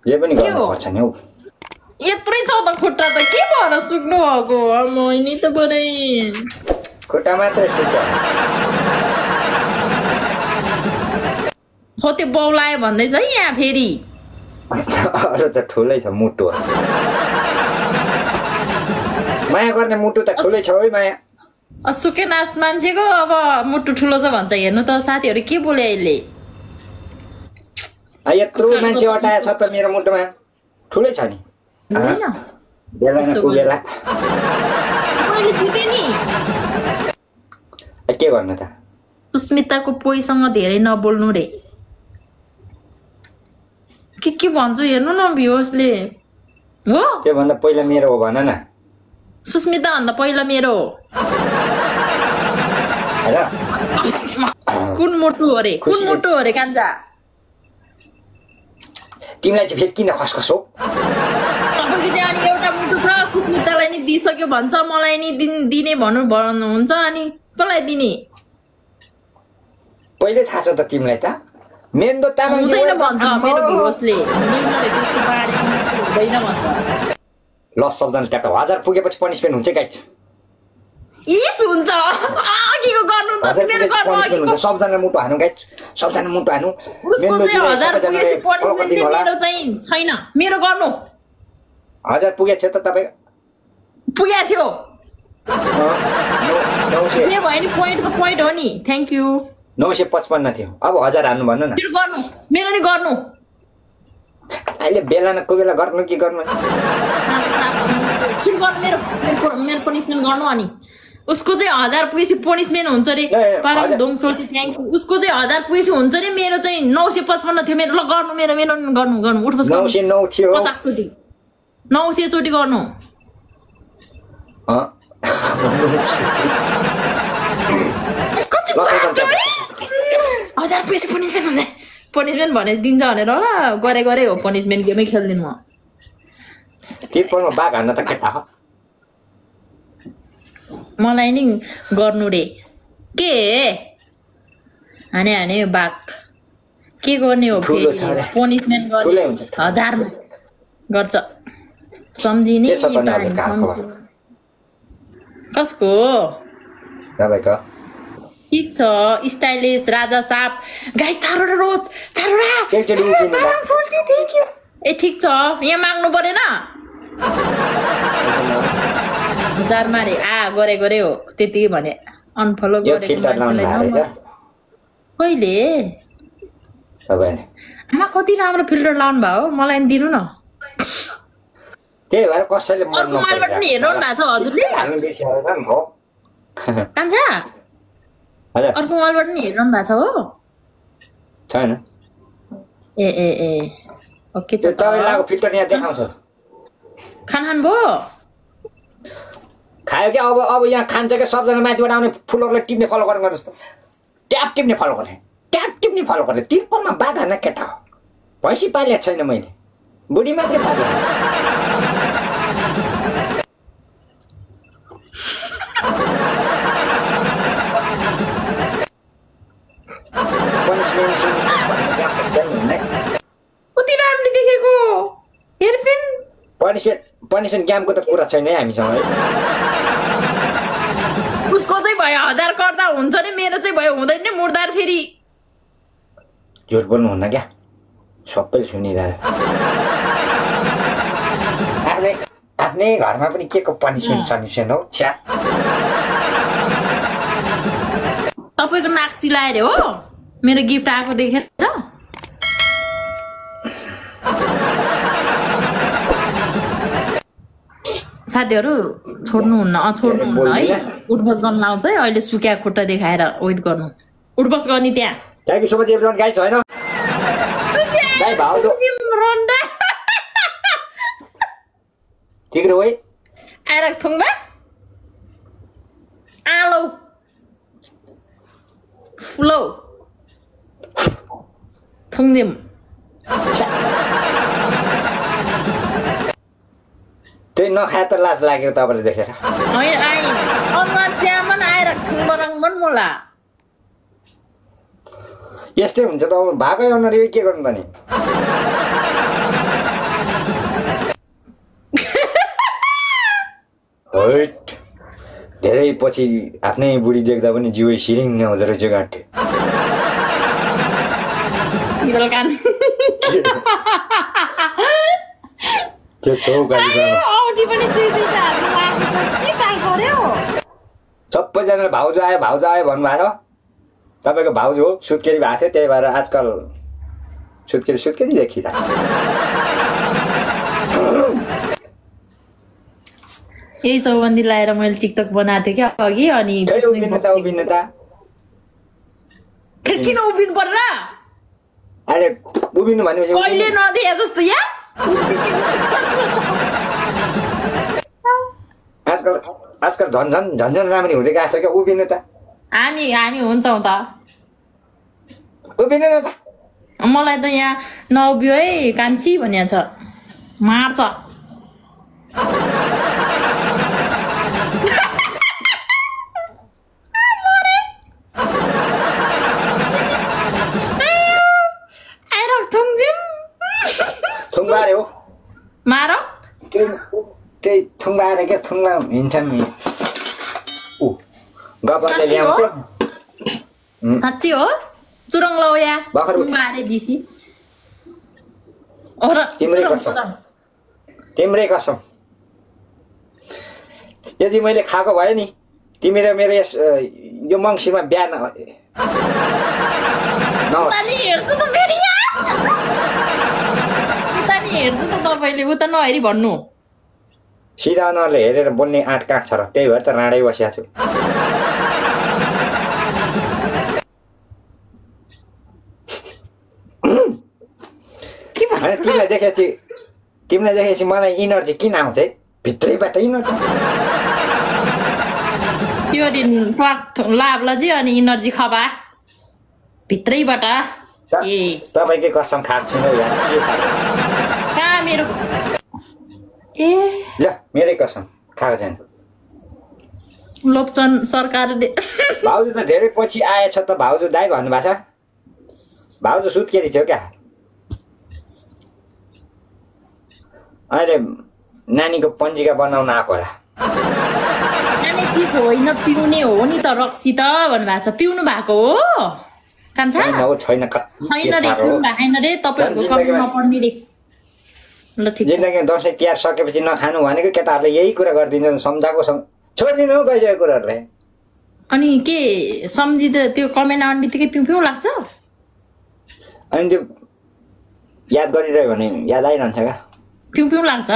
जे पनि गर्नुपर्छ नि हौ यत्रै छ त खुट्टा त के भएर सुक्नु भएको मैनी त बडै खुट्टा मात्रै सुक्छ हो त्यो बौलायो भन्दैछ है यहाँ फेरि अरू त ठुलै छ मुटु माया गर्ने मुटु त ठुलै छ है माया सुके नाच मान्छेको अब मुटु ठुलो छ भन्छ हेर्नु त साथीहरू के बोले अहिले यत्रो मान्छे अटाए छ त मेरो मुटुमा ठुलै छ नि बेला न कुबेला मैले जिते नि के गर्नु त सुस्मिताको पोइसँग धेरै नबोल्नु रे के भन्छु हेर्नु न भिउसले हो त्यो भन्दा पहिला मेरो हो भन न सुस्मिता भन्दा पहिला मेरो कुन मुटु हो रे कान्छा तिमीलाई चाहिँ फेरि किन खसखस हो तपाईँको चाहिँ अनि एउटा मुटु छ सुस्मितालाई नि दिइसक्यो भन्छ मलाई नि दिने भन्नुहुन्छ अनि कसलाई दिने पहिले थाहा छ त तिमीलाई त मेन्दो तामाङ हुँदैन भन्छ मेरो भिउसले हुँदैन भन्छ ल सबजना ट्याप 1000 पुगेपछि पनिसमेन्ट हुन्छ गाइस इस हुन्छ अघिको गर्नु त मेरो गर्नु हुन्छ सबजना मुटु हानु गाइस सबजना मुटु हानु उसको चाहिँ 1000 पुगेपछि पनिसमेन्ट मेरो चाहिँ छैन मेरो गर्नु 1000 पुगेछ त तपाई पुगे थियो जे भयो नि पोइन्टको पोइन्ट हो नि थ्यांक यू 955 थियो अब 1000 हान्नु भन्नु न मेरो गर्नु मेरो नि गर्नु अहिले बेला न कोबेला गर्नु के गर्नु छिन गर्नु मेरो पनिसमेन्ट गर्नु अनि उसको चाहिँ 1000 पुगेपछि पनिसमेन्ट हुन्छ रे पारम दोङसोल्टी थ्यांक यू उसको चाहिँ 1000 पुगेपछि हुन्छ रे मेरो चाहिँ 955 थियो मेरो ल गर्नु मेरो गर्नु उठ बस 909 थियो 50 चोटी 900 चोटी गर्नु कति 1000 पुगेपछि पनिसमेन्ट हुँदैन पनिसमेन्ट भने दिन्छ भनेर होला गरे हो पनिसमेन्ट गेमै खेल्दिन म तिरपलमा बाघ हान्न त केटा हो मलाई नि गर्नु रे के हाने बाघ के गर्ने हो फेरि पनिसमेन्ट गर्ने 1000 गर्छ सम्झिने कसको तपाईको ठीक छ स्टाइलिश राजा साप गाई चारवटा रोज चारवटा थ्यांक यू ए ठीक छ यहाँ माग्नु परेन 1000 मारे गरे हो त्यति भने अनफलो गरेको मान्छेलाई कहिले आमा कति राम्रो फिल्टर लाउनु भयो मलाई दिनु न त्यही भएर कसैले अर्को मोबाइलबाट नि हेर्नु भएको छ हजुरले कान्छा अर्को मोबाइलबाट नि हेर्नु भएको छ हो छैन ए ओके छ तपाईलाई फिल्टर यहाँ देखाउँछ खान भयो खायो कि अब यहाँ खान्छ कि सबजना माथिबाट आउने फुलहरुलाई टिप्ने फलो गर्नुहोस् त ट्याप टिप्ने फलो गर्ने तिरपलमा बाधा न केटा हो भैँसी पालेको छैन मैले बुढी मात्रै पाले कति राम्ररी देखेको हेरफेन पनिसमेन्ट गेमको त कुरा छैन है हामीसँग है उसको चाहिँ भयो 1000 गर्दा हुन्छ नि मेरो चाहिँ भयो हुँदैन नि मुर्दार फेरि झुट बोल्नु हुन्न क्या सबैले सुनिरहेको आफ्नै घरमा पनि के को पनिसमेन्ट हो छ्या तपाईको नाक चिलाएर हो मेरो गिफ्ट आएको देखेर साथीहरु छोड्नुहुन्न है उठबस गर्न लाउँछ है अहिले सुक्या खुट्टा देखाएर वेट गर्नु उठबस गर्ने त्यहाँ thank you so much everyone guys हैन दाइ भाउजू रन्डा ठीक रे ओइ आएर थुङबा आलो फ्लो थुङदिम त्यही नखाए त लाज लाग्यो तपाईले देखेर हैन आइ अनुहार च्यामन आएर थुङबरङ मन मोला यस्तै हुन्छ त भागै अनुहार के गर्नु त नि धेरै पछि आफ्नै बुढी देख्दा पनि जिउ सिरिङ हुँदो रहेछ गाँठे त्यो चौकाली सबैजनाले भाउजू आयो भन्नुभएको छ तपाईँको भाउजू हो सुत्केरी भएको थियो त्यही भएर आजकल सुत्केरी देखिरहेको यही चौबन्दी लाएर मैले टिकटक बनाएको थिएँ क्या अघि अनि उभिन्नता किन उभिनु पर्ला अहिले उभिनु भनेपछि कहिले नदिए जस्तो या आजकल झन् राम्ररी हुँदै गएको छ क्या उभिनु त हामी हुन्छौँ त उभिनु त मलाई त यहाँ नउभियो है कान्छी भनिया छ मार्छ थुङबारे हो मार त्यही थुङबारे क्या थुङमा हिँड्छन् नि गफले ल्याउँथ्यो साँच्ची हो चुरङ लौया थुङबारे बिसी तिम्रै कसम यदि मैले खाएको भए नि तिमी र मेरो यो मङ्सिरमा बिहान हेर्छु त तपाईँले उता नहेरी भन्नु सिधा अनुहारले हेरेर बोल्ने आँट काँट छ र त्यही भएर त राँडै बसिएको छु तिमीलाई देखेपछि मलाई इनर्जी किन आउँछ भित्रैबाट इनर्जी त्यो दिन लाभला चाहिँ अनि इनर्जी खबा भित्रैबाट तपाईँकै कसम खाएको छैन यार कहाँ मेरो ल मेरै कसम खाएको छैन लोप्चन सरकारले भाउजू त धेरै पछि आएछ त भाउजू दाइ भन्नुभएको छ भाउजू सुत्केरी थियो क्या अहिले नानीको पञ्जिका बनाउन आएको होला नानी चिज होइन पिउने हो नि त रक्सी त भन्नुभएको छ पिउनु भएको हो कान्छा छैन रे भएन रे तपाईँहरूको कमी नपर्ने रे ल ठिक छ जिन्दगीमा दसैँ तिहार सकेपछि नखानु भनेको केटाहरूले यही कुरा गरिदिन्छ सम्झाएको छोडिदिनु हौ गइसकेको कुराहरूलाई अनि के सम्झिँदा त्यो कमेन्ट आउने बित्तिकै पिउँ पिउँ लाग्छ अनि त्यो याद गरिरह्यो भने याद आइरहन्छ क्या पिउँ पिउँ लाग्छ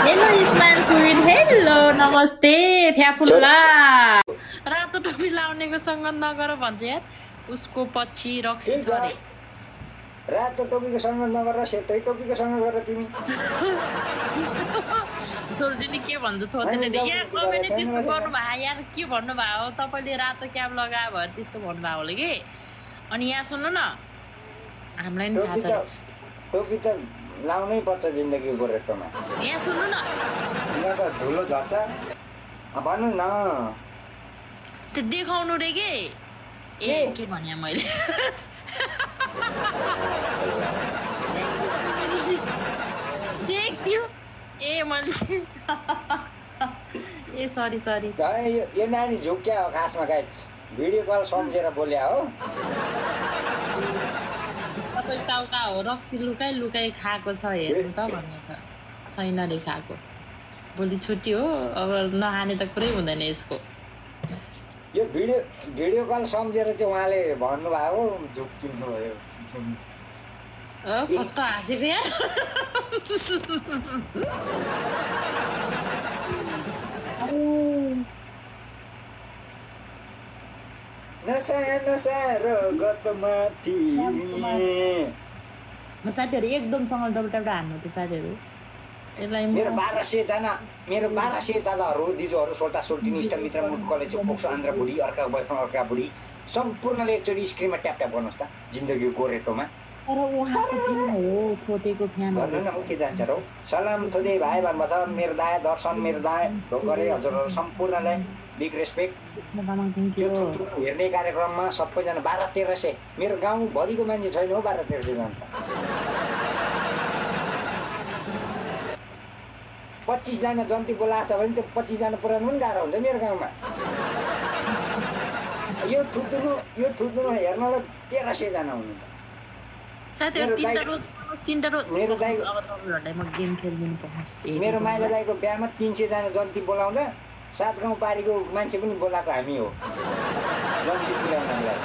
हेलो इस्माइल कुरिन हेलो नमस्ते फ्याफुल्ला रातो टोपी लाउनेको सँग नगर भन्छ यार उसको पछि रक्सी छ रे रातो टोपीको सँग नगर सेतै टोपीको सँग गर तिमी सोल्टिनी के भन्छ थोदैन रे यहाँ कमेन्ट त्यस्तो गर्नु भयो यार के भन्नु भयो तपाईले रातो क्याप लगायो भएर त्यस्तो भन्नु भयो होला के अनि यहाँ सुन्नु न हामीलाई नि थाहा छ टोपी त लाउनै पर्छ जिन्दगीको रेटोमा यहाँ सुन्नु न यहाँ त धुलो झर्छ भन्नु न त्यो देखाउनु रे के ए के भने मैले ए मैले ए सरी यो नानी झुक्क्या हो खासमा गाइस भिडियो कल सम्झेर बोल्या हो तपाईँ टाउका हो रक्सी लुकाइ खाएको छ हेर्नु त भन्ने छ छैन रे खाएको भोलि छुट्टी हो अब नखाने त कुरै हुँदैन यसको यो भिडियो कल सम्झेर चाहिँ उहाँले भन्नुभयो झुक्किनु भयो कस्तो हाँसेको यार साथीहरू एकदमसँग डबलटाबटा हान्नु त्यो साथीहरू मेरो 1200 दादाहरू दिजुहरू सोल्टा सोल्टिनी इष्ट मित्र मुट कलेज पोक्सो आन्द्रा बुढी अर्का बोयफ्रेन्ड अर्का बुढी सम्पूर्णले एकचोटि स्क्रिनमा ट्याप ट्याप गर्नुहोस् त जिन्दगीको रेटोमा के जान्छ रौ सलाम थोदै भाइ भन्नुभएको छ मेरो दाया दर्शन मेरो दाया ढोकरे हजुरहरू सम्पूर्णलाई बिग रेस्पेक्ट हेर्ने कार्यक्रममा सबैजना 1200-1300 मेरो गाउँभरिको मान्छे छैन हो 1200-1300 जना 25 जना जन्ती बोलाएको छ भने त्यो 25 जना पुरानो पनि गाह्रो हुन्छ मेरो गाउँमा। यो थुत्नु हेर्नलाई 1300 जना हुनुहुन्छ। मेरो माइला दाइको बिहामा 300 जना जन्ती बोलाउँदा 7 गाउँ पारीको मान्छे पनि बोलाएको हामी हो जन्ती पुर्याउनलाई।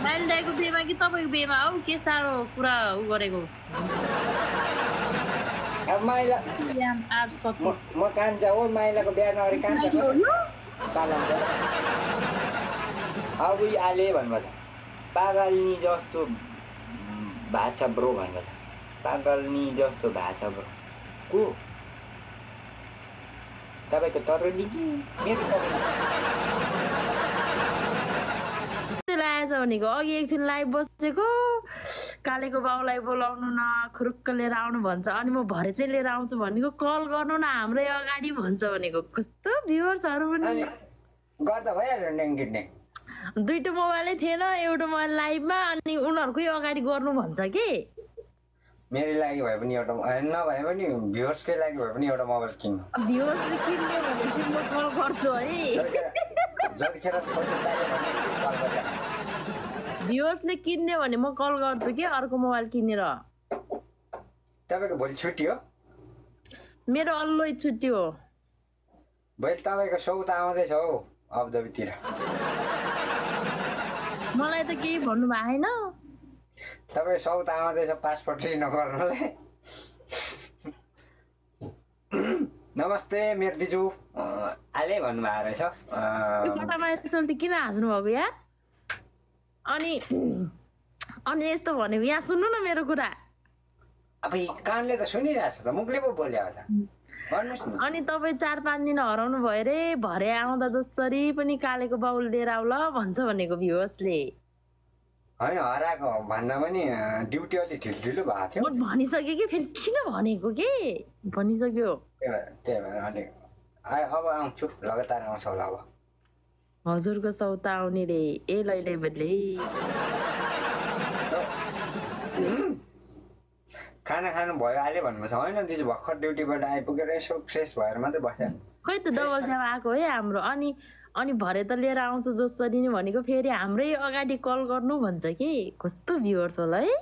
माइला दाइको बिहेमा कि तपाईँको बिहेमा हो के साह्रो कुरा गरेको। अब माइला म कान्छा हो माइलाको बिहा नगरी कान्छा पालाउँछ। अब आले भन्नुभएको छ पागलनी जस्तो भाषा ब्रो भन्नुभएको छ। पागलनी जस्तो भाषा ब्रो को तपाईँको तरुनी कि मेरो लागेछ भनेको अघि एकछिन लाइभ बसेको कालेको बाउलाई बोलाउनु न खुरुक्क लिएर आउनु भन्छ अनि म भरे चाहिँ लिएर आउँछु भनेको कल गर्नु न हाम्रै अगाडि भन्छ भनेको। कस्तो भ्युअर्सहरू पनि गर्दा भइहाल्यो नेङ्गिने। दुईटा मोबाइलै थिएन एउटा मोबाइल लाइभमा अनि उनीहरूकै अगाडि गर्नु भन्छ कि। मेरो लागि भए पनि एउटा नभए पनि भ्युअर्सकै लागि भए पनि एउटा मोबाइल किन्नु। भ्युअर्सले किन्नु भनेपछि म कल गर्छु है। जतिखेर भ्युअर्सले किन्ने भने म कल गर्छु कि अर्को मोबाइल किनेर। तपाईँको भोलि छुट्टी हो? मेरो अल्लै छुट्टी हो। भोलि तपाईँको सौता आउँदैछ हौ अबुधाबीतिर। मलाई त केही भन्नु भएन। तपाईँ सौता आउँदैछ पासपोर्ट रिन्यू गर्नलाई। नमस्ते मेरो दिजु आले भन्नुभएको रहेछ। चल्ती किन हाँस्नु भएको यार? अनि यस्तो भनेको यहाँ सुन्नु न मेरो कुरा। अब कानले त सुनिरहेछ त मुखले पो बोल्यो त भन्नुहोस् न। अनि तपाईँ 4-5 दिन हराउनु भयो रे भरे आउँदा जसरी पनि कालेको बाउल लिएर आउ ल भन्छ भनेको भ्युअर्सले। होइन हराएको भन्दा पनि ड्युटी अलिक ढिलो भएको थियो। म भनिसकेँ कि फेरि किन भनेको के भनिसक्यो। त्यही भएर अलिक अब आउँछु लगातार आउँछ होला अब। हजुरको सौता आउने रे ए लैलै बेलै। खाना खानु भयो आले भन्नुभएको छ। होइन दिदी भर्खर ड्युटीबाट आइपुगेर यसो फ्रेस भएर मात्रै बस्यो। खै त डबल ट्याप आएको है हाम्रो। अनि भरे त लिएर आउँछ जसरी नि भनेको फेरि हाम्रै अगाडि कल गर्नु भन्छ कि। कस्तो भ्युअर्स होला है।